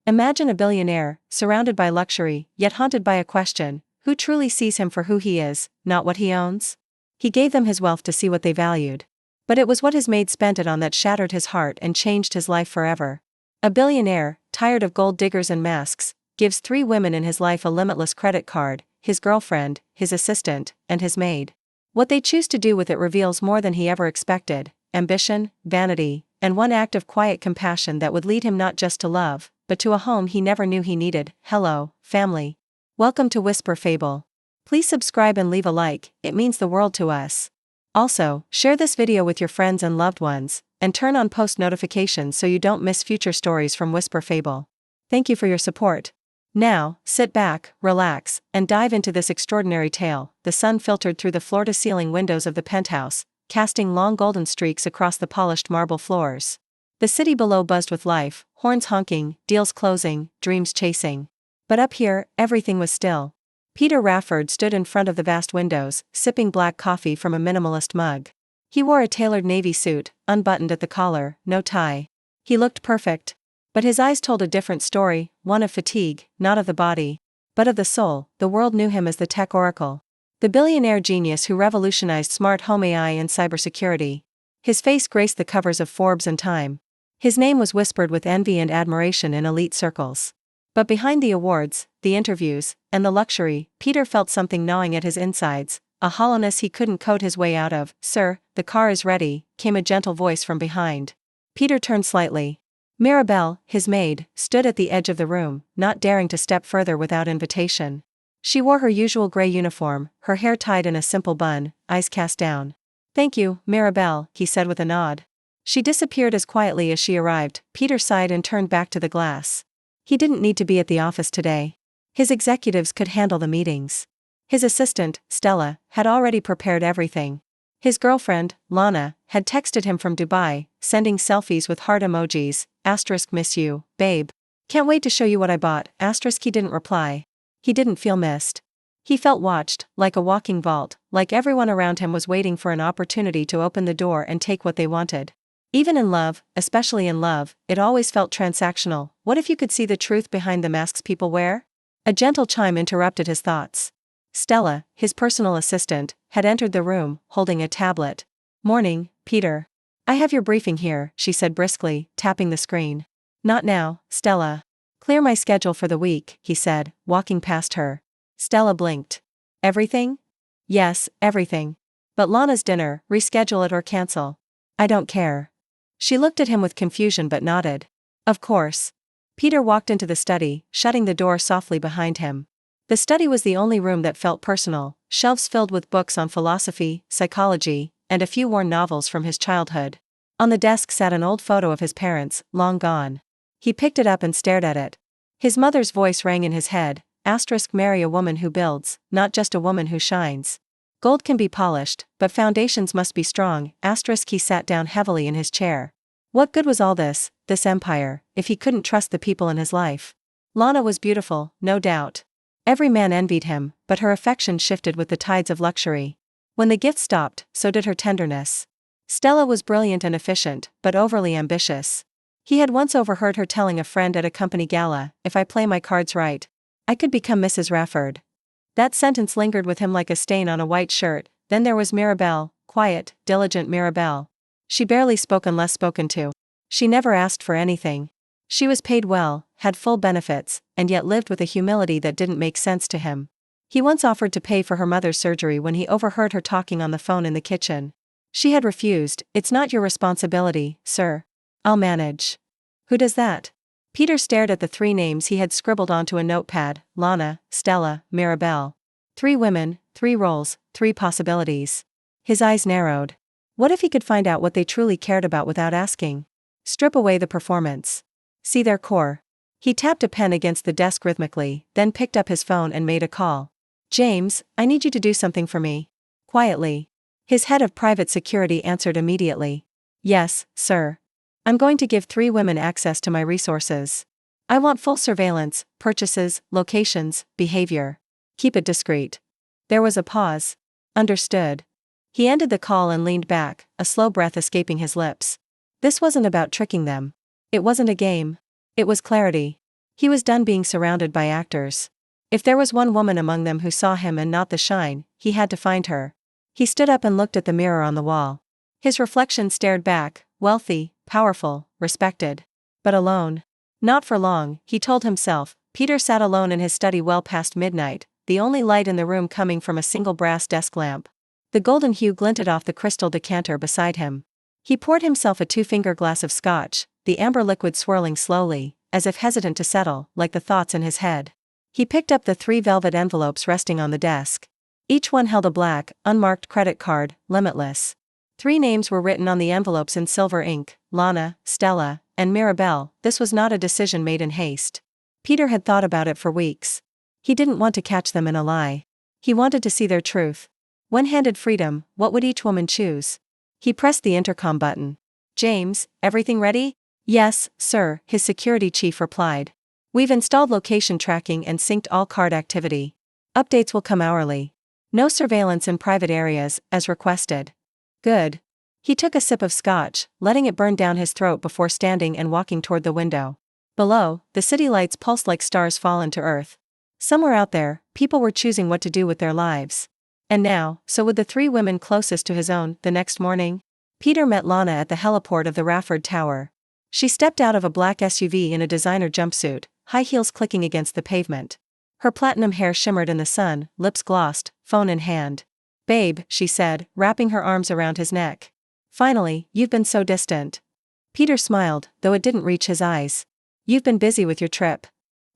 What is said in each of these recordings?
Imagine a billionaire, surrounded by luxury, yet haunted by a question: who truly sees him for who he is, not what he owns? He gave them his wealth to see what they valued. But it was what his maid spent it on that shattered his heart and changed his life forever. A billionaire, tired of gold diggers and masks, gives 3 women in his life a limitless credit card: his girlfriend, his assistant, and his maid. What they choose to do with it reveals more than he ever expected: ambition, vanity, and one act of quiet compassion that would lead him not just to love, but to a home he never knew he needed. Hello, family. Welcome to Whisper Fable. Please subscribe and leave a like, it means the world to us. Also, share this video with your friends and loved ones, and turn on post notifications so you don't miss future stories from Whisper Fable. Thank you for your support. Now, sit back, relax, and dive into this extraordinary tale. The sun filtered through the floor-to-ceiling windows of the penthouse, casting long golden streaks across the polished marble floors. The city below buzzed with life, horns honking, deals closing, dreams chasing. But up here, everything was still. Peter Rafford stood in front of the vast windows, sipping black coffee from a minimalist mug. He wore a tailored navy suit, unbuttoned at the collar, no tie. He looked perfect. But his eyes told a different story, one of fatigue, not of the body, but of the soul. The world knew him as the tech oracle, the billionaire genius who revolutionized smart home AI and cybersecurity. His face graced the covers of Forbes and Time. His name was whispered with envy and admiration in elite circles. But behind the awards, the interviews, and the luxury, Peter felt something gnawing at his insides, a hollowness he couldn't code his way out of. "Sir, the car is ready," came a gentle voice from behind. Peter turned slightly. Mirabel, his maid, stood at the edge of the room, not daring to step further without invitation. She wore her usual gray uniform, her hair tied in a simple bun, eyes cast down. "Thank you, Mirabel," he said with a nod. She disappeared as quietly as she arrived. Peter sighed and turned back to the glass. He didn't need to be at the office today. His executives could handle the meetings. His assistant, Stella, had already prepared everything. His girlfriend, Lana, had texted him from Dubai, sending selfies with heart emojis, *miss you, babe. Can't wait to show you what I bought, *. He didn't reply. He didn't feel missed. He felt watched, like a walking vault, like everyone around him was waiting for an opportunity to open the door and take what they wanted. Even in love, especially in love, it always felt transactional. What if you could see the truth behind the masks people wear? A gentle chime interrupted his thoughts. Stella, his personal assistant, had entered the room, holding a tablet. "Morning, Peter. I have your briefing here," she said briskly, tapping the screen. "Not now, Stella. Clear my schedule for the week," he said, walking past her. Stella blinked. "Everything?" "Yes, everything. But Lana's dinner, reschedule it or cancel." "I don't care." She looked at him with confusion but nodded. "Of course." Peter walked into the study, shutting the door softly behind him. The study was the only room that felt personal, shelves filled with books on philosophy, psychology, and a few worn novels from his childhood. On the desk sat an old photo of his parents, long gone. He picked it up and stared at it. His mother's voice rang in his head: "Marry a woman who builds, not just a woman who shines. Gold can be polished, but foundations must be strong." He sat down heavily in his chair. What good was all this empire, if he couldn't trust the people in his life? Lana was beautiful, no doubt. Every man envied him, but her affection shifted with the tides of luxury. When the gift stopped, so did her tenderness. Stella was brilliant and efficient, but overly ambitious. He had once overheard her telling a friend at a company gala, "If I play my cards right, I could become Mrs. Rafford." That sentence lingered with him like a stain on a white shirt. Then there was Mirabel, quiet, diligent Mirabel. She barely spoke unless spoken to. She never asked for anything. She was paid well, had full benefits, and yet lived with a humility that didn't make sense to him. He once offered to pay for her mother's surgery when he overheard her talking on the phone in the kitchen. She had refused. "It's not your responsibility, sir. I'll manage." "Who does that?" Peter stared at the 3 names he had scribbled onto a notepad: Lana, Stella, Mirabel. 3 women, 3 roles, 3 possibilities. His eyes narrowed. What if he could find out what they truly cared about without asking? Strip away the performance. See their core. He tapped a pen against the desk rhythmically, then picked up his phone and made a call. "James, I need you to do something for me." Quietly. His head of private security answered immediately. "Yes, sir. I'm going to give 3 women access to my resources. I want full surveillance, purchases, locations, behavior. Keep it discreet." There was a pause. "Understood." He ended the call and leaned back, a slow breath escaping his lips. This wasn't about tricking them. It wasn't a game. It was clarity. He was done being surrounded by actors. If there was one woman among them who saw him and not the shine, he had to find her. He stood up and looked at the mirror on the wall. His reflection stared back, wealthy, powerful, respected. But alone. Not for long, he told himself. Peter sat alone in his study well past midnight, the only light in the room coming from a single brass desk lamp. The golden hue glinted off the crystal decanter beside him. He poured himself a two-finger glass of scotch, the amber liquid swirling slowly, as if hesitant to settle, like the thoughts in his head. He picked up the 3 velvet envelopes resting on the desk. Each one held a black, unmarked credit card, Limitless. 3 names were written on the envelopes in silver ink: Lana, Stella, and Mirabel. This was not a decision made in haste. Peter had thought about it for weeks. He didn't want to catch them in a lie. He wanted to see their truth. When handed freedom, what would each woman choose? He pressed the intercom button. "James, everything ready?" "Yes, sir," his security chief replied. "We've installed location tracking and synced all card activity. Updates will come hourly. No surveillance in private areas, as requested." "Good." He took a sip of scotch, letting it burn down his throat before standing and walking toward the window. Below, the city lights pulsed like stars fallen to earth. Somewhere out there, people were choosing what to do with their lives. And now, so would the 3 women closest to his own. The next morning, Peter met Lana at the heliport of the Rafford Tower. She stepped out of a black SUV in a designer jumpsuit, high heels clicking against the pavement. Her platinum hair shimmered in the sun, lips glossed, phone in hand. "Babe," she said, wrapping her arms around his neck. "Finally, you've been so distant." Peter smiled, though it didn't reach his eyes. "You've been busy with your trip."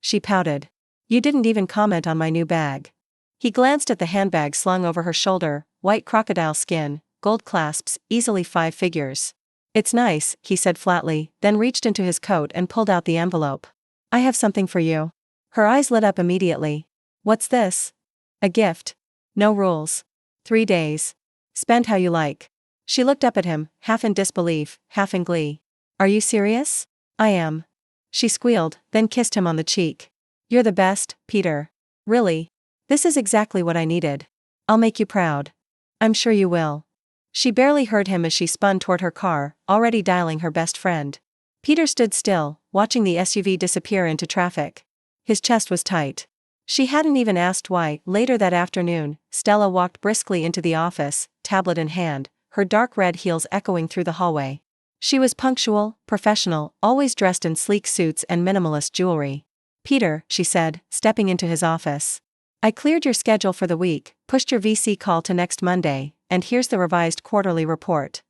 She pouted. "You didn't even comment on my new bag." He glanced at the handbag slung over her shoulder, white crocodile skin, gold clasps, easily 5 figures. "It's nice," he said flatly, then reached into his coat and pulled out the envelope. "I have something for you." Her eyes lit up immediately. "What's this?" "A gift. No rules. 3 days. Spend how you like." She looked up at him, half in disbelief, half in glee. "Are you serious?" "I am." She squealed, then kissed him on the cheek. "You're the best, Peter. Really. This is exactly what I needed. I'll make you proud." "I'm sure you will." She barely heard him as she spun toward her car, already dialing her best friend. Peter stood still, watching the SUV disappear into traffic. His chest was tight. She hadn't even asked why. Later that afternoon, Stella walked briskly into the office, tablet in hand, her dark red heels echoing through the hallway. She was punctual, professional, always dressed in sleek suits and minimalist jewelry. "Peter," she said, stepping into his office. "I cleared your schedule for the week, pushed your VC call to next Monday, and here's the revised quarterly report."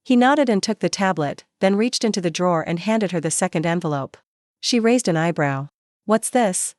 He nodded and took the tablet, then reached into the drawer and handed her the second envelope. She raised an eyebrow. "What's this?"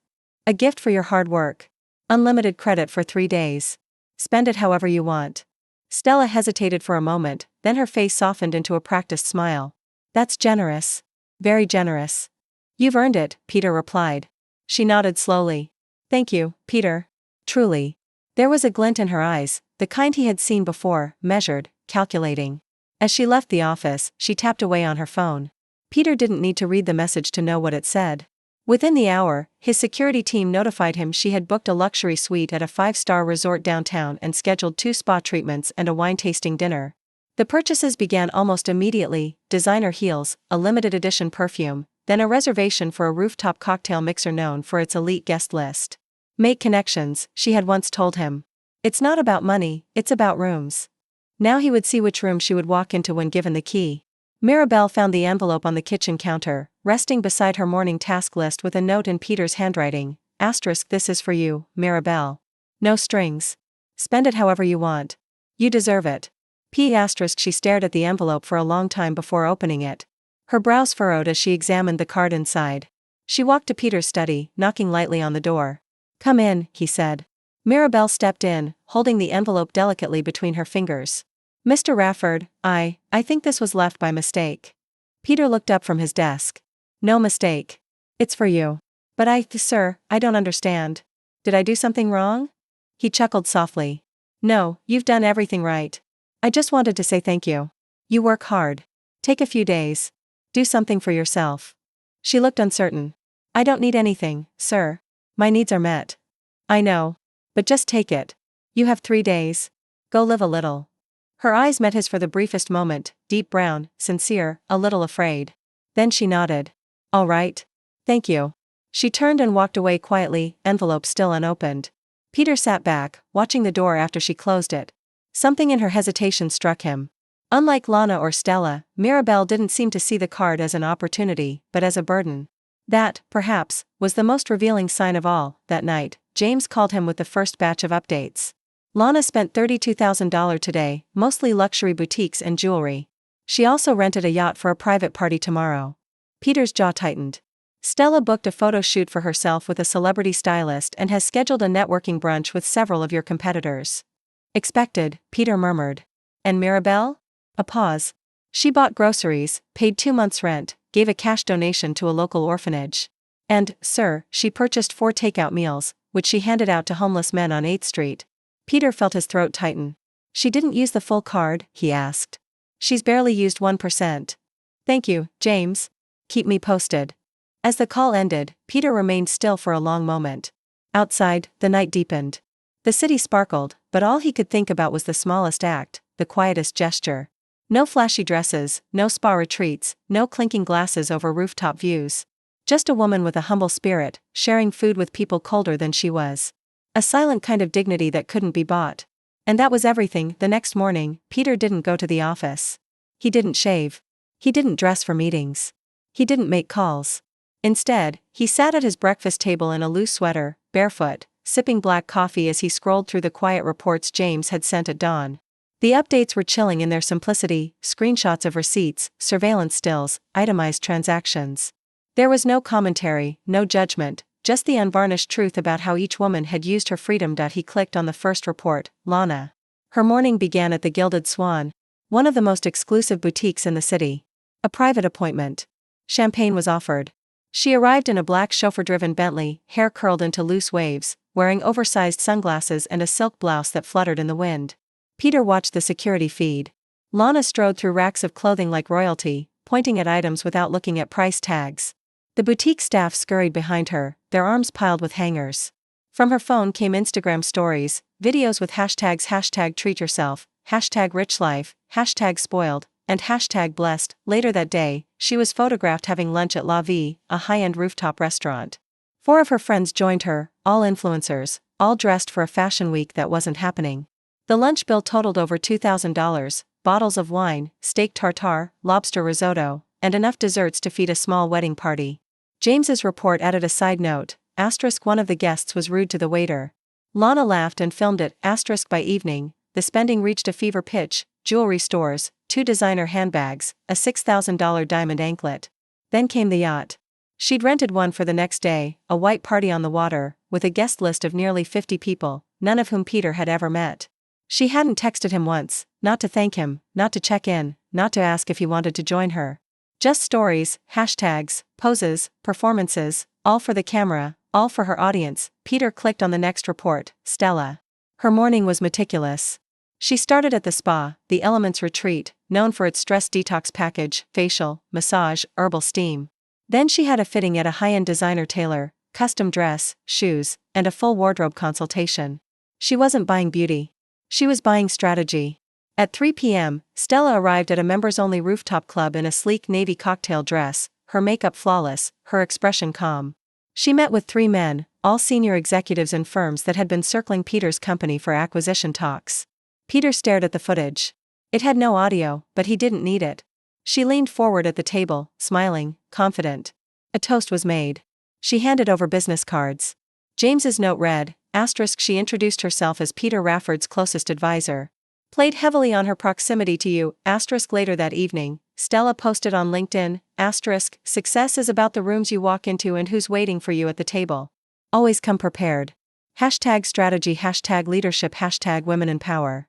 "A gift for your hard work. Unlimited credit for 3 days. Spend it however you want." Stella hesitated for a moment, then her face softened into a practiced smile. "That's generous. Very generous." "You've earned it," Peter replied. She nodded slowly. "Thank you, Peter. Truly." There was a glint in her eyes, the kind he had seen before, measured, calculating. As she left the office, she tapped away on her phone. Peter didn't need to read the message to know what it said. Within the hour, his security team notified him she had booked a luxury suite at a 5-star resort downtown and scheduled 2 spa treatments and a wine-tasting dinner. The purchases began almost immediately: designer heels, a limited edition perfume, then a reservation for a rooftop cocktail mixer known for its elite guest list. "Make connections," she had once told him. "It's not about money, it's about rooms." Now he would see which room she would walk into when given the key. Mirabel found the envelope on the kitchen counter, resting beside her morning task list with a note in Peter's handwriting. "This is for you, Mirabel. No strings. Spend it however you want. You deserve it." She stared at the envelope for a long time before opening it. Her brows furrowed as she examined the card inside. She walked to Peter's study, knocking lightly on the door. "Come in," he said. Mirabel stepped in, holding the envelope delicately between her fingers. "Mr. Rafford, I think this was left by mistake." Peter looked up from his desk. "No mistake. It's for you." "But sir, I don't understand. Did I do something wrong?" He chuckled softly. "No, you've done everything right. I just wanted to say thank you. You work hard. Take a few days. Do something for yourself." She looked uncertain. "I don't need anything, sir. My needs are met." "I know. But just take it. You have 3 days. Go live a little." Her eyes met his for the briefest moment, deep brown, sincere, a little afraid. Then she nodded. "All right. Thank you." She turned and walked away quietly, envelope still unopened. Peter sat back, watching the door after she closed it. Something in her hesitation struck him. Unlike Lana or Stella, Mirabel didn't seem to see the card as an opportunity, but as a burden. That, perhaps, was the most revealing sign of all. That night, James called him with the first batch of updates. Lana spent $32,000 today, mostly luxury boutiques and jewelry. She also rented a yacht for a private party tomorrow. Peter's jaw tightened. Stella booked a photo shoot for herself with a celebrity stylist and has scheduled a networking brunch with several of your competitors. Expected, Peter murmured. And Mirabel? A pause. She bought groceries, paid 2 months' rent, gave a cash donation to a local orphanage. And, sir, she purchased 4 takeout meals, which she handed out to homeless men on 8th Street. Peter felt his throat tighten. She didn't use the full card, he asked. She's barely used 1%. Thank you, James. Keep me posted. As the call ended, Peter remained still for a long moment. Outside, the night deepened. The city sparkled, but all he could think about was the smallest act, the quietest gesture. No flashy dresses, no spa retreats, no clinking glasses over rooftop views. Just a woman with a humble spirit, sharing food with people colder than she was. A silent kind of dignity that couldn't be bought. And that was everything. The next morning, Peter didn't go to the office. He didn't shave. He didn't dress for meetings. He didn't make calls. Instead, he sat at his breakfast table in a loose sweater, barefoot, sipping black coffee as he scrolled through the quiet reports James had sent at dawn. The updates were chilling in their simplicity: screenshots of receipts, surveillance stills, itemized transactions. There was no commentary, no judgment, just the unvarnished truth about how each woman had used her freedom. He clicked on the first report, Lana. Her morning began at the Gilded Swan, one of the most exclusive boutiques in the city. A private appointment. Champagne was offered. She arrived in a black chauffeur-driven Bentley, hair curled into loose waves, wearing oversized sunglasses and a silk blouse that fluttered in the wind. Peter watched the security feed. Lana strode through racks of clothing like royalty, pointing at items without looking at price tags. The boutique staff scurried behind her, their arms piled with hangers. From her phone came Instagram stories, videos with hashtags #treatyourself, #richlife, #spoiled, and #blessed. Later that day, she was photographed having lunch at Lavish, a high-end rooftop restaurant. 4 of her friends joined her, all influencers, all dressed for a fashion week that wasn't happening. The lunch bill totaled over $2,000, bottles of wine, steak tartare, lobster risotto, and enough desserts to feed a small wedding party. James's report added a side note: one of the guests was rude to the waiter. Lana laughed and filmed it. By evening, the spending reached a fever pitch: jewelry stores, 2 designer handbags, a $6,000 diamond anklet. Then came the yacht. She'd rented one for the next day, a white party on the water, with a guest list of nearly 50 people, none of whom Peter had ever met. She hadn't texted him once, not to thank him, not to check in, not to ask if he wanted to join her. Just stories, hashtags, poses, performances, all for the camera, all for her audience. Peter clicked on the next report, Stella. Her morning was meticulous. She started at the spa, the Elements Retreat, known for its stress detox package, facial, massage, herbal steam. Then she had a fitting at a high-end designer tailor, custom dress, shoes, and a full wardrobe consultation. She wasn't buying beauty. She was buying strategy. At 3 p.m., Stella arrived at a members-only rooftop club in a sleek navy cocktail dress, her makeup flawless, her expression calm. She met with 3 men, all senior executives in firms that had been circling Peter's company for acquisition talks. Peter stared at the footage. It had no audio, but he didn't need it. She leaned forward at the table, smiling, confident. A toast was made. She handed over business cards. James's note read, *. She introduced herself as Peter Rafford's closest advisor. Played heavily on her proximity to you. *. Later that evening, Stella posted on LinkedIn, *. Success is about the rooms you walk into and who's waiting for you at the table. Always come prepared. #strategy, #leadership, #women in power.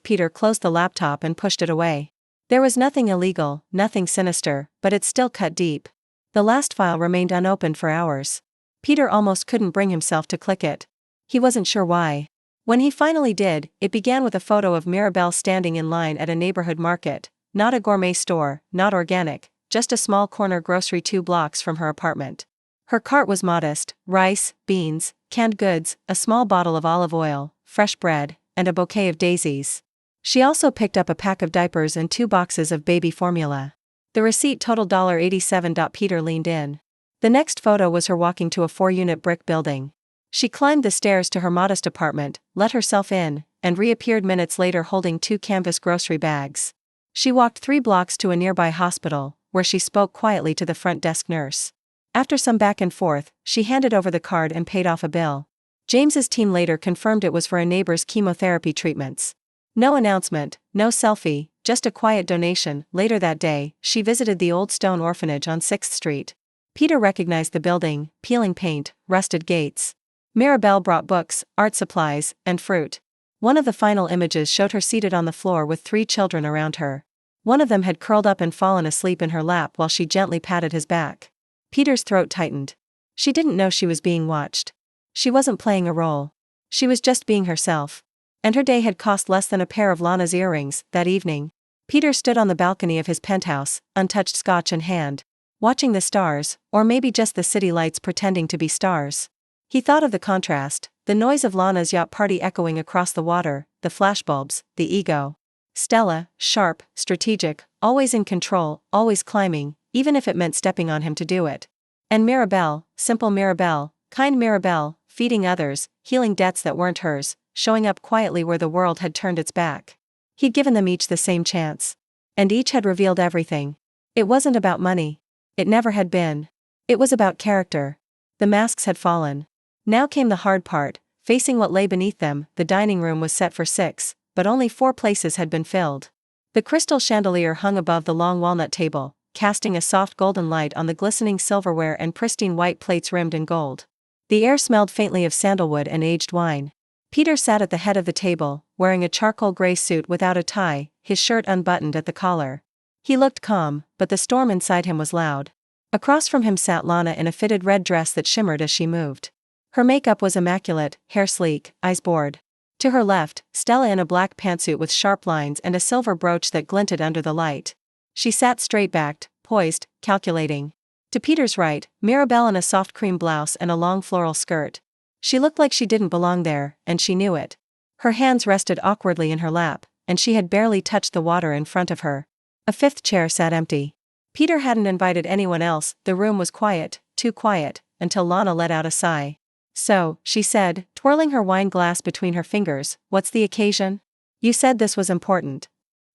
Peter closed the laptop and pushed it away. There was nothing illegal, nothing sinister, but it still cut deep. The last file remained unopened for hours. Peter almost couldn't bring himself to click it. He wasn't sure why. When he finally did, it began with a photo of Mirabel standing in line at a neighborhood market, not a gourmet store, not organic, just a small corner grocery 2 blocks from her apartment. Her cart was modest: rice, beans, canned goods, a small bottle of olive oil, fresh bread, and a bouquet of daisies. She also picked up a pack of diapers and 2 boxes of baby formula. The receipt totaled $87. Peter leaned in. The next photo was her walking to a 4-unit brick building. She climbed the stairs to her modest apartment, let herself in, and reappeared minutes later holding 2 canvas grocery bags. She walked 3 blocks to a nearby hospital, where she spoke quietly to the front desk nurse. After some back and forth, she handed over the card and paid off a bill. James's team later confirmed it was for a neighbor's chemotherapy treatments. No announcement, no selfie, just a quiet donation. Later that day, she visited the old stone orphanage on 6th Street. Peter recognized the building, peeling paint, rusted gates. Mirabel brought books, art supplies, and fruit. One of the final images showed her seated on the floor with 3 children around her. One of them had curled up and fallen asleep in her lap while she gently patted his back. Peter's throat tightened. She didn't know she was being watched. She wasn't playing a role. She was just being herself. And her day had cost less than a pair of Lana's earrings. That evening, Peter stood on the balcony of his penthouse, untouched scotch in hand, watching the stars, or maybe just the city lights pretending to be stars. He thought of the contrast, the noise of Lana's yacht party echoing across the water, the flashbulbs, the ego. Stella, sharp, strategic, always in control, always climbing, even if it meant stepping on him to do it. And Mirabel, simple Mirabel, kind Mirabel, feeding others, healing debts that weren't hers, showing up quietly where the world had turned its back. He'd given them each the same chance. And each had revealed everything. It wasn't about money. It never had been. It was about character. The masks had fallen. Now came the hard part, facing what lay beneath them. The dining room was set for 6, but only 4 places had been filled. The crystal chandelier hung above the long walnut table, casting a soft golden light on the glistening silverware and pristine white plates rimmed in gold. The air smelled faintly of sandalwood and aged wine. Peter sat at the head of the table, wearing a charcoal gray suit without a tie, his shirt unbuttoned at the collar. He looked calm, but the storm inside him was loud. Across from him sat Lana in a fitted red dress that shimmered as she moved. Her makeup was immaculate, hair sleek, eyes bored. To her left, Stella in a black pantsuit with sharp lines and a silver brooch that glinted under the light. She sat straight-backed, poised, calculating. To Peter's right, Mirabel in a soft cream blouse and a long floral skirt. She looked like she didn't belong there, and she knew it. Her hands rested awkwardly in her lap, and she had barely touched the water in front of her. A 5th chair sat empty. Peter hadn't invited anyone else. The room was quiet, too quiet, until Lana let out a sigh. "So," she said, twirling her wine glass between her fingers, "what's the occasion? You said this was important."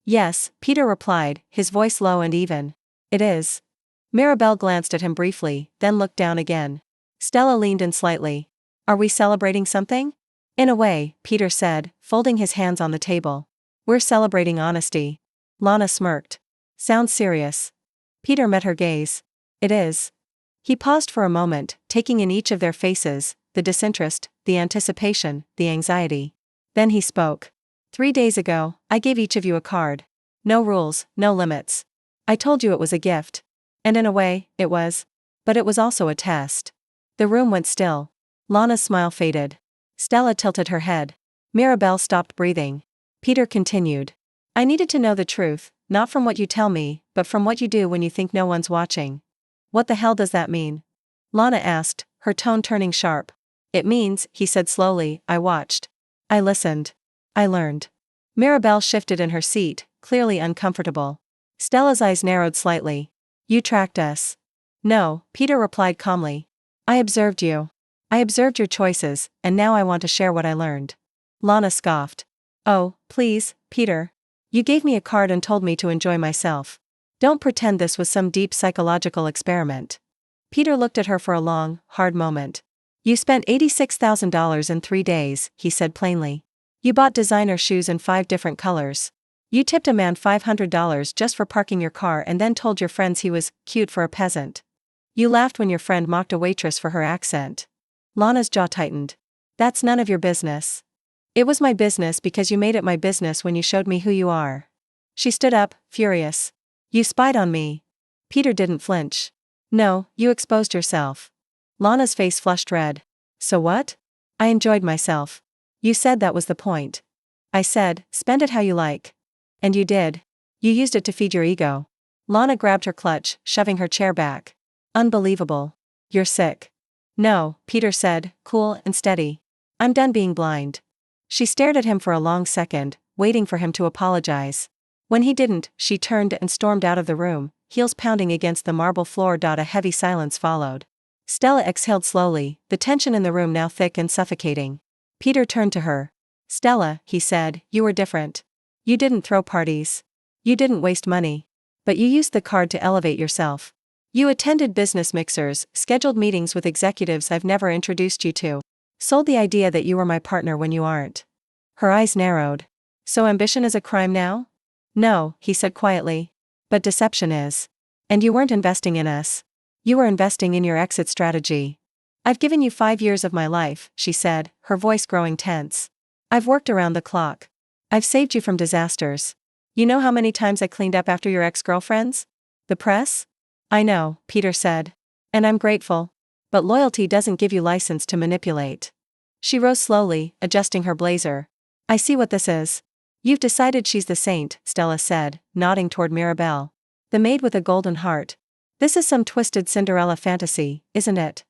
"Yes," Peter replied, his voice low and even. "It is." Mirabel glanced at him briefly, then looked down again. Stella leaned in slightly. "Are we celebrating something?" "In a way," Peter said, folding his hands on the table. "We're celebrating honesty." Lana smirked. "Sounds serious." Peter met her gaze. "It is." He paused for a moment, taking in each of their faces, the disinterest, the anticipation, the anxiety. Then he spoke. 3 days ago, I gave each of you a card. No rules, no limits. I told you it was a gift. And in a way, it was. But it was also a test. The room went still. Lana's smile faded. Stella tilted her head. Mirabel stopped breathing. Peter continued. "I needed to know the truth, not from what you tell me, but from what you do when you think no one's watching." "What the hell does that mean?" Lana asked, her tone turning sharp. "It means," he said slowly, "I watched. I listened. I learned." Mirabel shifted in her seat, clearly uncomfortable. Stella's eyes narrowed slightly. "You tracked us." "No," Peter replied calmly. "I observed you. I observed your choices, and now I want to share what I learned." Lana scoffed. "Oh, please, Peter. You gave me a card and told me to enjoy myself. Don't pretend this was some deep psychological experiment." Peter looked at her for a long, hard moment. "You spent $86,000 in 3 days, he said plainly. You bought designer shoes in 5 different colors. You tipped a man $500 just for parking your car and then told your friends he was cute for a peasant. You laughed when your friend mocked a waitress for her accent." Lana's jaw tightened. "That's none of your business." "It was my business because you made it my business when you showed me who you are." She stood up, furious. "You spied on me." Peter didn't flinch. "No, you exposed yourself." Lana's face flushed red. "So what?" "I enjoyed myself." "You said that was the point." "I said, spend it how you like." "And you did. You used it to feed your ego." Lana grabbed her clutch, shoving her chair back. "Unbelievable. You're sick." "No," Peter said, cool and steady. "I'm done being blind." She stared at him for a long second, waiting for him to apologize. When he didn't, she turned and stormed out of the room, heels pounding against the marble floor. A heavy silence followed. Stella exhaled slowly, the tension in the room now thick and suffocating. Peter turned to her. Stella, he said, you were different. You didn't throw parties. You didn't waste money. But you used the card to elevate yourself. You attended business mixers, scheduled meetings with executives I've never introduced you to. Sold the idea that you were my partner when you aren't. Her eyes narrowed. So ambition is a crime now? No, he said quietly. But deception is. And you weren't investing in us. You were investing in your exit strategy. I've given you 5 years of my life, she said, her voice growing tense. I've worked around the clock. I've saved you from disasters. You know how many times I cleaned up after your ex-girlfriends? The press? I know, Peter said. And I'm grateful. But loyalty doesn't give you license to manipulate. She rose slowly, adjusting her blazer. I see what this is. You've decided she's the saint, Stella said, nodding toward Mirabel. The maid with a golden heart. This is some twisted Cinderella fantasy, isn't it?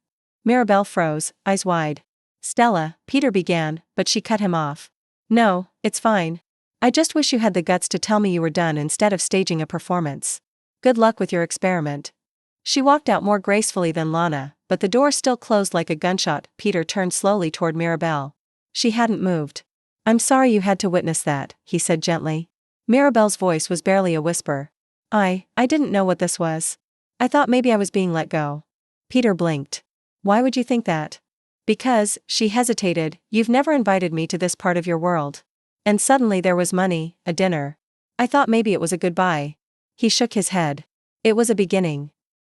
Mirabel froze, eyes wide. Stella, Peter began, but she cut him off. No, it's fine. I just wish you had the guts to tell me you were done instead of staging a performance. Good luck with your experiment. She walked out more gracefully than Lana, but the door still closed like a gunshot. Peter turned slowly toward Mirabel. She hadn't moved. I'm sorry you had to witness that, he said gently. Mirabel's voice was barely a whisper. I didn't know what this was. I thought maybe I was being let go. Peter blinked. Why would you think that? Because, she hesitated, you've never invited me to this part of your world. And suddenly there was money, a dinner. I thought maybe it was a goodbye. He shook his head. It was a beginning.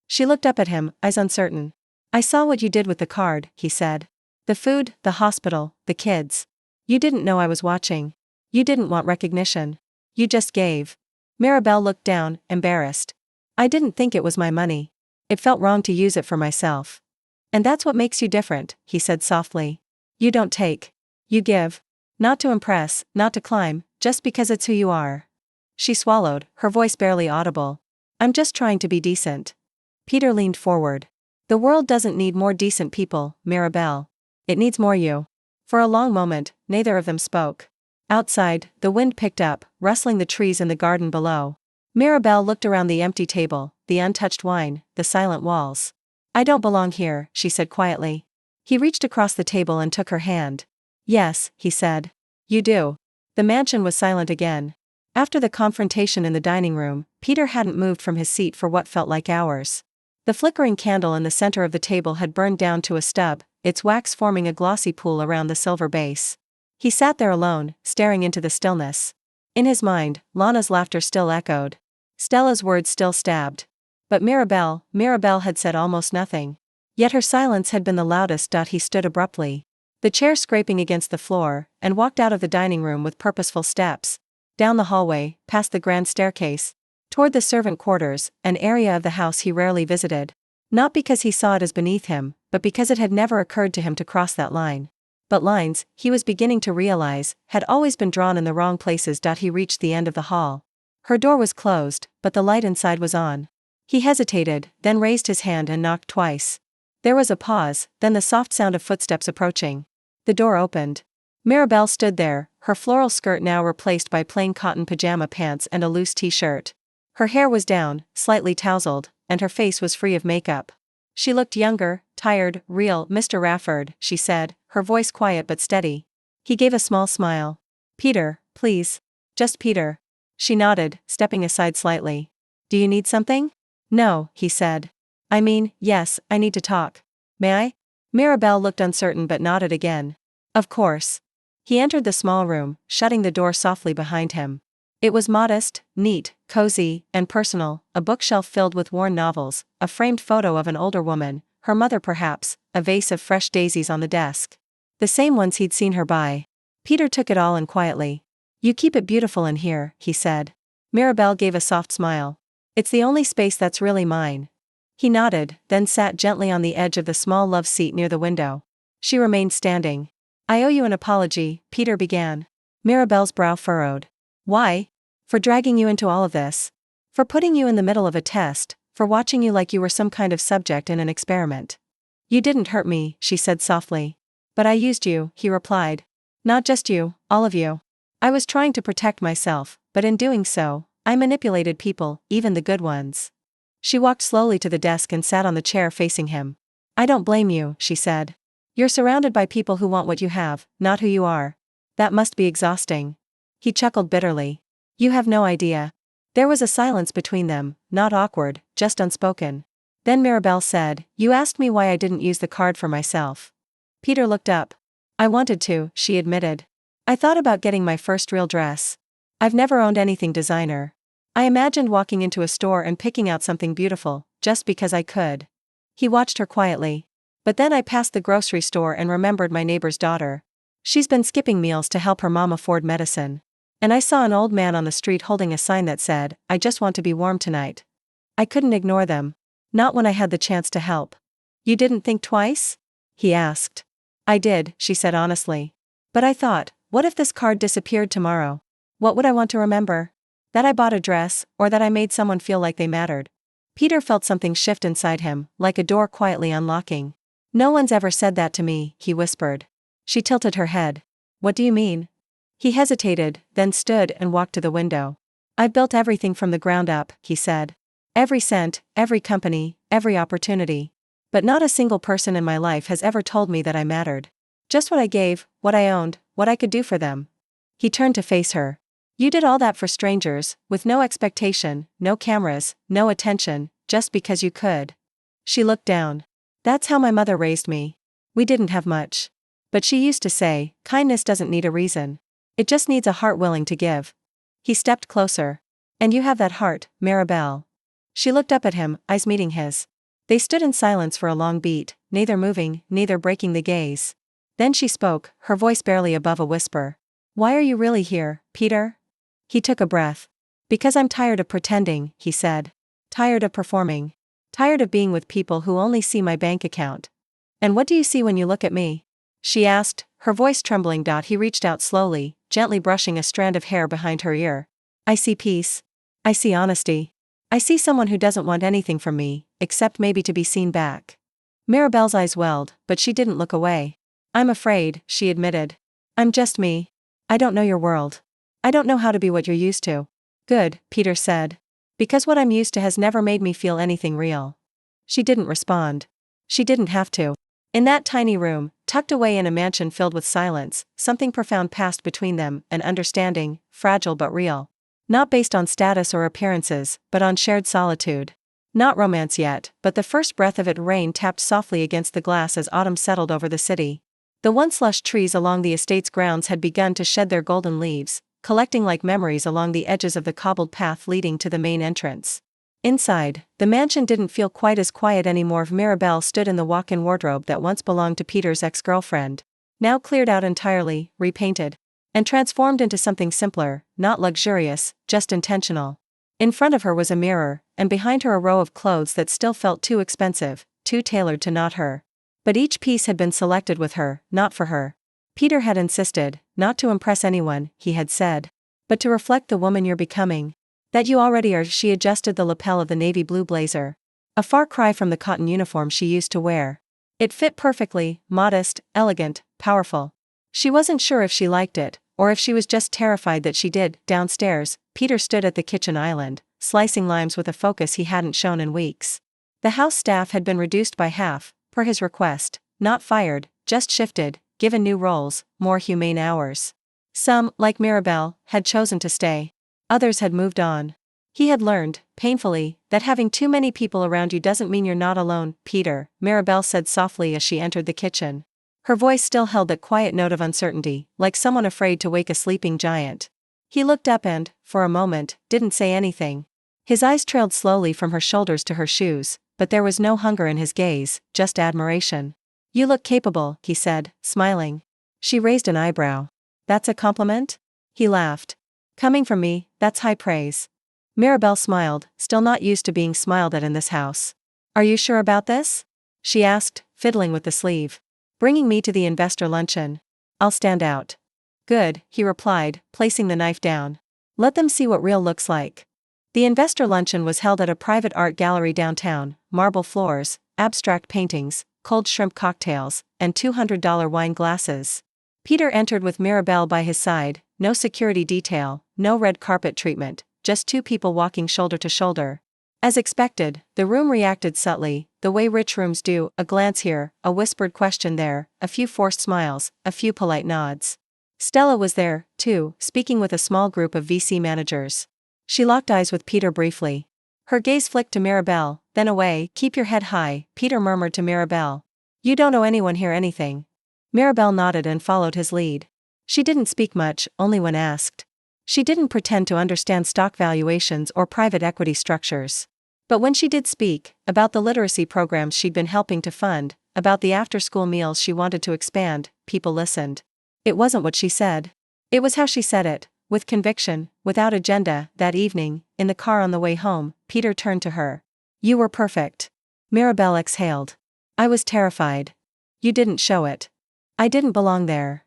She looked up at him, eyes uncertain. I saw what you did with the card, he said. The food, the hospital, the kids. You didn't know I was watching. You didn't want recognition. You just gave. Mirabel looked down, embarrassed. I didn't think it was my money. It felt wrong to use it for myself. And that's what makes you different, he said softly. You don't take. You give. Not to impress, not to climb, just because it's who you are. She swallowed, her voice barely audible. I'm just trying to be decent. Peter leaned forward. The world doesn't need more decent people, Mirabel. It needs more you. For a long moment, neither of them spoke. Outside, the wind picked up, rustling the trees in the garden below. Mirabel looked around the empty table, the untouched wine, the silent walls. I don't belong here, she said quietly. He reached across the table and took her hand. Yes, he said. You do. The mansion was silent again. After the confrontation in the dining room, Peter hadn't moved from his seat for what felt like hours. The flickering candle in the center of the table had burned down to a stub, its wax forming a glossy pool around the silver base. He sat there alone, staring into the stillness. In his mind, Lana's laughter still echoed. Stella's words still stabbed. But Mirabel had said almost nothing. Yet her silence had been the loudest. He stood abruptly, the chair scraping against the floor, and walked out of the dining room with purposeful steps. Down the hallway, past the grand staircase, toward the servant quarters, an area of the house he rarely visited. Not because he saw it as beneath him, but because it had never occurred to him to cross that line. But lines, he was beginning to realize, had always been drawn in the wrong places. He reached the end of the hall. Her door was closed, but the light inside was on. He hesitated, then raised his hand and knocked twice. There was a pause, then the soft sound of footsteps approaching. The door opened. Mirabel stood there, her floral skirt now replaced by plain cotton pajama pants and a loose t-shirt. Her hair was down, slightly tousled, and her face was free of makeup. She looked younger, tired, real. Mr. Rafford, she said, her voice quiet but steady. He gave a small smile. Peter, please. Just Peter. She nodded, stepping aside slightly. Do you need something? No, he said. I mean, yes, I need to talk. May I? Mirabel looked uncertain but nodded again. Of course. He entered the small room, shutting the door softly behind him. It was modest, neat, cozy, and personal, a bookshelf filled with worn novels, a framed photo of an older woman, her mother perhaps, a vase of fresh daisies on the desk. The same ones he'd seen her buy. Peter took it all in quietly. You keep it beautiful in here, he said. Mirabel gave a soft smile. It's the only space that's really mine. He nodded, then sat gently on the edge of the small love seat near the window. She remained standing. I owe you an apology, Peter began. Mirabel's brow furrowed. Why? For dragging you into all of this. For putting you in the middle of a test, for watching you like you were some kind of subject in an experiment. You didn't hurt me, she said softly. But I used you, he replied. Not just you, all of you. I was trying to protect myself, but in doing so, I manipulated people, even the good ones. She walked slowly to the desk and sat on the chair facing him. I don't blame you, she said. You're surrounded by people who want what you have, not who you are. That must be exhausting. He chuckled bitterly. You have no idea. There was a silence between them, not awkward, just unspoken. Then Mirabel said, You asked me why I didn't use the card for myself. Peter looked up. I wanted to, she admitted. I thought about getting my first real dress. I've never owned anything designer. I imagined walking into a store and picking out something beautiful, just because I could. He watched her quietly. But then I passed the grocery store and remembered my neighbor's daughter. She's been skipping meals to help her mom afford medicine. And I saw an old man on the street holding a sign that said, I just want to be warm tonight. I couldn't ignore them. Not when I had the chance to help. You didn't think twice? He asked. I did, she said honestly. But I thought, what if this card disappeared tomorrow? What would I want to remember? That I bought a dress, or that I made someone feel like they mattered? Peter felt something shift inside him, like a door quietly unlocking. No one's ever said that to me, he whispered. She tilted her head. What do you mean? He hesitated, then stood and walked to the window. I've built everything from the ground up, he said. Every cent, every company, every opportunity. But not a single person in my life has ever told me that I mattered. Just what I gave, what I owned, what I could do for them. He turned to face her. You did all that for strangers, with no expectation, no cameras, no attention, just because you could. She looked down. That's how my mother raised me. We didn't have much. But she used to say, kindness doesn't need a reason. It just needs a heart willing to give. He stepped closer. And you have that heart, Mirabel. She looked up at him, eyes meeting his. They stood in silence for a long beat, neither moving, neither breaking the gaze. Then she spoke, her voice barely above a whisper. Why are you really here, Peter? He took a breath. Because I'm tired of pretending, he said. Tired of performing. Tired of being with people who only see my bank account. And what do you see when you look at me? She asked, her voice trembling. He reached out slowly, gently brushing a strand of hair behind her ear. I see peace. I see honesty. I see someone who doesn't want anything from me, except maybe to be seen back. Mirabel's eyes welled, but she didn't look away. I'm afraid, she admitted. I'm just me. I don't know your world. I don't know how to be what you're used to. Good, Peter said. Because what I'm used to has never made me feel anything real. She didn't respond. She didn't have to. In that tiny room, tucked away in a mansion filled with silence, something profound passed between them, an understanding, fragile but real. Not based on status or appearances, but on shared solitude. Not romance yet, but the first breath of it. Rain tapped softly against the glass as autumn settled over the city. The once lush trees along the estate's grounds had begun to shed their golden leaves, collecting like memories along the edges of the cobbled path leading to the main entrance. Inside, the mansion didn't feel quite as quiet anymore. Mirabel stood in the walk-in wardrobe that once belonged to Peter's ex-girlfriend. Now cleared out entirely, repainted. And transformed into something simpler, not luxurious, just intentional. In front of her was a mirror, and behind her a row of clothes that still felt too expensive, too tailored to not her. But each piece had been selected with her, not for her. Peter had insisted, not to impress anyone, he had said. But to reflect the woman you're becoming. That you already are. She adjusted the lapel of the navy blue blazer. A far cry from the cotton uniform she used to wear. It fit perfectly, modest, elegant, powerful. She wasn't sure if she liked it, or if she was just terrified that she did. Downstairs, Peter stood at the kitchen island, slicing limes with a focus he hadn't shown in weeks. The house staff had been reduced by half, per his request, not fired, just shifted, given new roles, more humane hours. Some, like Mirabel, had chosen to stay. Others had moved on. He had learned, painfully, that having too many people around you doesn't mean you're not alone, Peter, Mirabel said softly as she entered the kitchen. Her voice still held that quiet note of uncertainty, like someone afraid to wake a sleeping giant. He looked up and, for a moment, didn't say anything. His eyes trailed slowly from her shoulders to her shoes, but there was no hunger in his gaze, just admiration. You look capable, he said, smiling. She raised an eyebrow. That's a compliment? He laughed. Coming from me, that's high praise. Mirabel smiled, still not used to being smiled at in this house. Are you sure about this? She asked, fiddling with the sleeve. Bringing me to the investor luncheon. I'll stand out. Good, he replied, placing the knife down. Let them see what real looks like. The investor luncheon was held at a private art gallery downtown, marble floors, abstract paintings, cold shrimp cocktails, and $200 wine glasses. Peter entered with Mirabel by his side, no security detail, no red carpet treatment, just two people walking shoulder to shoulder. As expected, the room reacted subtly, the way rich rooms do, a glance here, a whispered question there, a few forced smiles, a few polite nods. Stella was there, too, speaking with a small group of VC managers. She locked eyes with Peter briefly. Her gaze flicked to Mirabel, then away. Keep your head high, Peter murmured to Mirabel. You don't owe anyone here anything. Mirabel nodded and followed his lead. She didn't speak much, only when asked. She didn't pretend to understand stock valuations or private equity structures. But when she did speak, about the literacy programs she'd been helping to fund, about the after-school meals she wanted to expand, people listened. It wasn't what she said. It was how she said it, with conviction, without agenda. That evening, in the car on the way home, Peter turned to her. You were perfect. Mirabel exhaled. I was terrified. You didn't show it. I didn't belong there.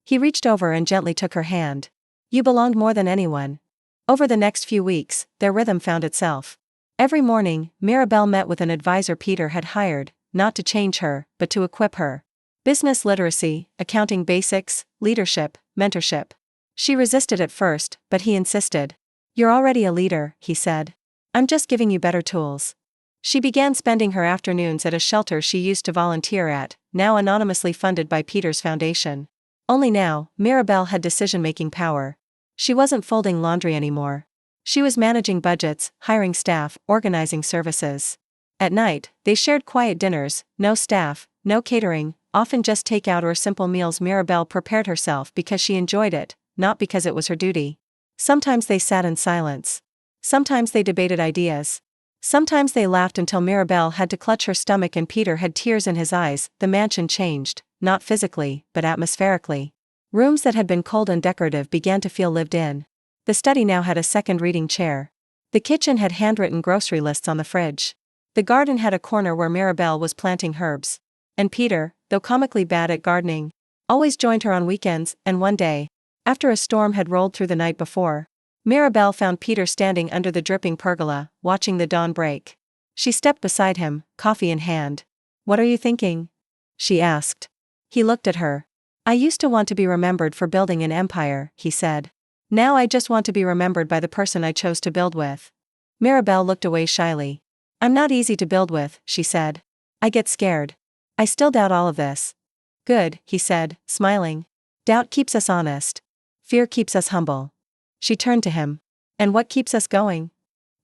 He reached over and gently took her hand. You belonged more than anyone. Over the next few weeks, their rhythm found itself. Every morning, Mirabel met with an advisor Peter had hired, not to change her, but to equip her. Business literacy, accounting basics, leadership, mentorship. She resisted at first, but he insisted. You're already a leader, he said. I'm just giving you better tools. She began spending her afternoons at a shelter she used to volunteer at, now anonymously funded by Peter's foundation. Only now, Mirabel had decision-making power. She wasn't folding laundry anymore. She was managing budgets, hiring staff, organizing services. At night, they shared quiet dinners, no staff, no catering, often just takeout or simple meals. Mirabel prepared herself because she enjoyed it, not because it was her duty. Sometimes they sat in silence. Sometimes they debated ideas. Sometimes they laughed until Mirabel had to clutch her stomach and Peter had tears in his eyes. The mansion changed, not physically, but atmospherically. Rooms that had been cold and decorative began to feel lived in. The study now had a second reading chair. The kitchen had handwritten grocery lists on the fridge. The garden had a corner where Mirabel was planting herbs. And Peter, though comically bad at gardening, always joined her on weekends. And one day, after a storm had rolled through the night before, Mirabel found Peter standing under the dripping pergola, watching the dawn break. She stepped beside him, coffee in hand. What are you thinking? She asked. He looked at her. I used to want to be remembered for building an empire, he said. Now I just want to be remembered by the person I chose to build with. Mirabel looked away shyly. I'm not easy to build with, she said. I get scared. I still doubt all of this. Good, he said, smiling. Doubt keeps us honest. Fear keeps us humble. She turned to him. And what keeps us going?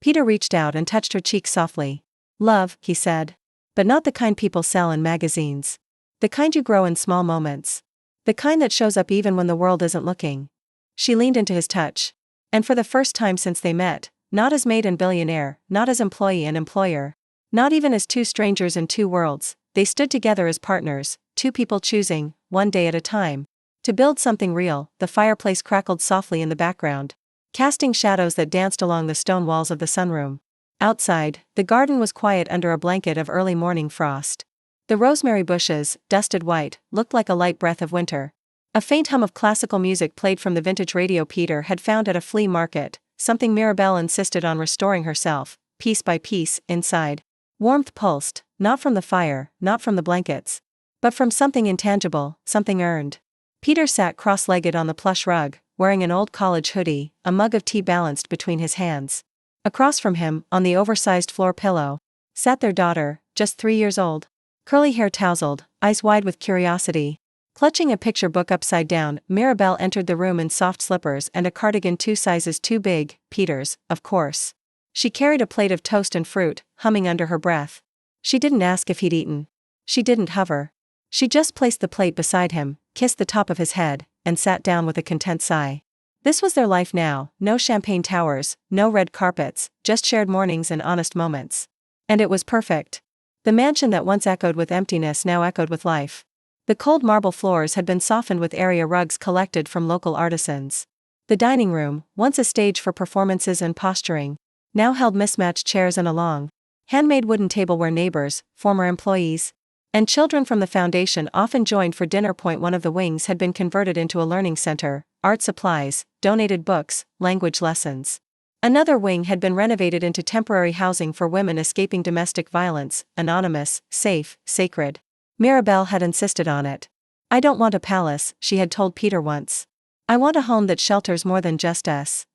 Peter reached out and touched her cheek softly. Love, he said. But not the kind people sell in magazines. The kind you grow in small moments. The kind that shows up even when the world isn't looking. She leaned into his touch. And for the first time since they met, not as maid and billionaire, not as employee and employer, not even as two strangers in two worlds, they stood together as partners, two people choosing, one day at a time, to build something real. The fireplace crackled softly in the background, casting shadows that danced along the stone walls of the sunroom. Outside, the garden was quiet under a blanket of early morning frost. The rosemary bushes, dusted white, looked like a light breath of winter. A faint hum of classical music played from the vintage radio Peter had found at a flea market, something Mirabel insisted on restoring herself, piece by piece, inside. Warmth pulsed, not from the fire, not from the blankets, but from something intangible, something earned. Peter sat cross-legged on the plush rug, wearing an old college hoodie, a mug of tea balanced between his hands. Across from him, on the oversized floor pillow, sat their daughter, just 3 years old. Curly hair tousled, eyes wide with curiosity. Clutching a picture book upside down, Mirabel entered the room in soft slippers and a cardigan 2 sizes too big, Peter's, of course. She carried a plate of toast and fruit, humming under her breath. She didn't ask if he'd eaten. She didn't hover. She just placed the plate beside him, kissed the top of his head, and sat down with a content sigh. This was their life now, no champagne towers, no red carpets, just shared mornings and honest moments. And it was perfect. The mansion that once echoed with emptiness now echoed with life. The cold marble floors had been softened with area rugs collected from local artisans. The dining room, once a stage for performances and posturing, now held mismatched chairs and a long, handmade wooden table where neighbors, former employees, and children from the foundation often joined for dinner. One of the wings had been converted into a learning center, art supplies, donated books, language lessons. Another wing had been renovated into temporary housing for women escaping domestic violence, anonymous, safe, sacred. Mirabel had insisted on it. I don't want a palace, she had told Peter once. I want a home that shelters more than just us.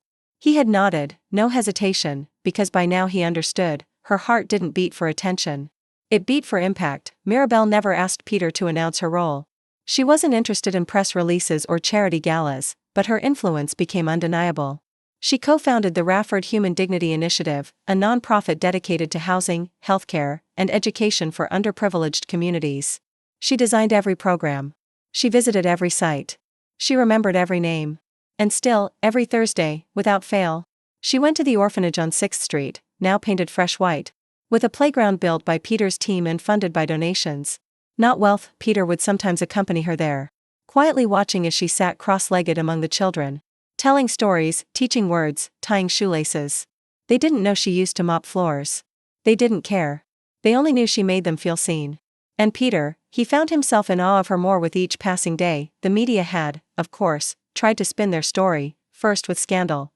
He had nodded, no hesitation, because by now he understood, her heart didn't beat for attention. It beat for impact. Mirabel never asked Peter to announce her role. She wasn't interested in press releases or charity galas, but her influence became undeniable. She co-founded the Rafford Human Dignity Initiative, a non-profit dedicated to housing, healthcare, and education for underprivileged communities. She designed every program. She visited every site. She remembered every name. And still, every Thursday, without fail, she went to the orphanage on 6th Street, now painted fresh white, with a playground built by Peter's team and funded by donations. Not wealth. Peter would sometimes accompany her there, quietly watching as she sat cross-legged among the children, telling stories, teaching words, tying shoelaces. They didn't know she used to mop floors. They didn't care. They only knew she made them feel seen. And Peter, he found himself in awe of her more with each passing day. The media had, of course, tried to spin their story, first with scandal,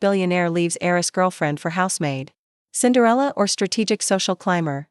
*billionaire leaves heiress girlfriend for housemaid. Cinderella or strategic social climber.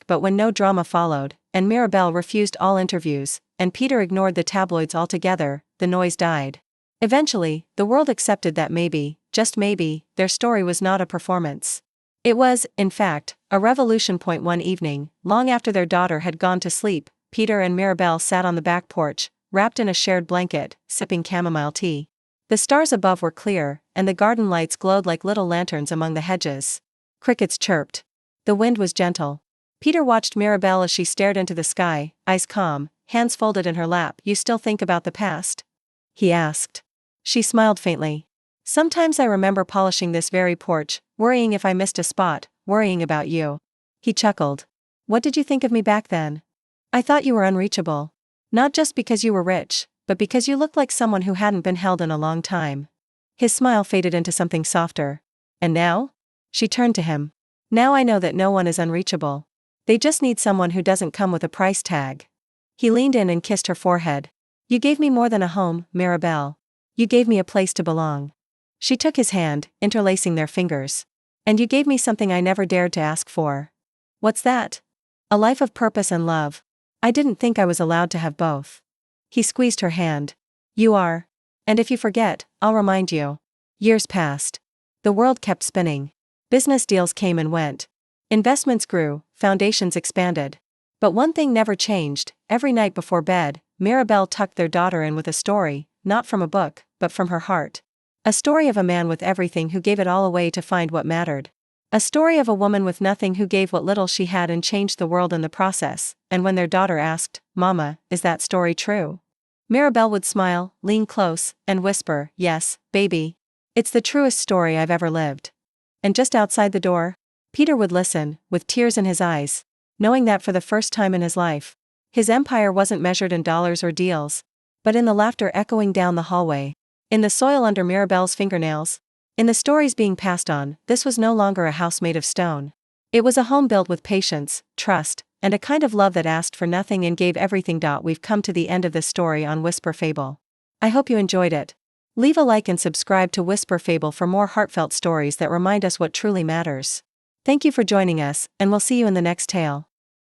But when no drama followed, and Mirabel refused all interviews, and Peter ignored the tabloids altogether, the noise died. Eventually, the world accepted that maybe, just maybe, their story was not a performance. It was, in fact, a revolution. One evening, long after their daughter had gone to sleep, Peter and Mirabel sat on the back porch, wrapped in a shared blanket, sipping chamomile tea. The stars above were clear, and the garden lights glowed like little lanterns among the hedges. Crickets chirped. The wind was gentle. Peter watched Mirabel as she stared into the sky, eyes calm, hands folded in her lap. "You still think about the past?" he asked. She smiled faintly. "Sometimes I remember polishing this very porch, worrying if I missed a spot, worrying about you." He chuckled. "What did you think of me back then?" "I thought you were unreachable. Not just because you were rich, but because you looked like someone who hadn't been held in a long time." His smile faded into something softer. "And now?" She turned to him. "Now I know that no one is unreachable. They just need someone who doesn't come with a price tag." He leaned in and kissed her forehead. "You gave me more than a home, Mirabel. You gave me a place to belong." She took his hand, interlacing their fingers. "And you gave me something I never dared to ask for." "What's that?" "A life of purpose and love. I didn't think I was allowed to have both." He squeezed her hand. "You are. And if you forget, I'll remind you." Years passed. The world kept spinning. Business deals came and went. Investments grew, foundations expanded. But one thing never changed. Every night before bed, Mirabel tucked their daughter in with a story, not from a book, but from her heart. A story of a man with everything who gave it all away to find what mattered. A story of a woman with nothing who gave what little she had and changed the world in the process. And when their daughter asked, "Mama, is that story true?" Mirabel would smile, lean close, and whisper, "Yes, baby. It's the truest story I've ever lived." And just outside the door, Peter would listen, with tears in his eyes, knowing that for the first time in his life, his empire wasn't measured in dollars or deals, but in the laughter echoing down the hallway, in the soil under Mirabel's fingernails, in the stories being passed on. This was no longer a house made of stone. It was a home built with patience, trust, and a kind of love that asked for nothing and gave everything. We've come to the end of this story on Whisper Fable. I hope you enjoyed it. Leave a like and subscribe to Whisper Fable for more heartfelt stories that remind us what truly matters. Thank you for joining us, and we'll see you in the next tale.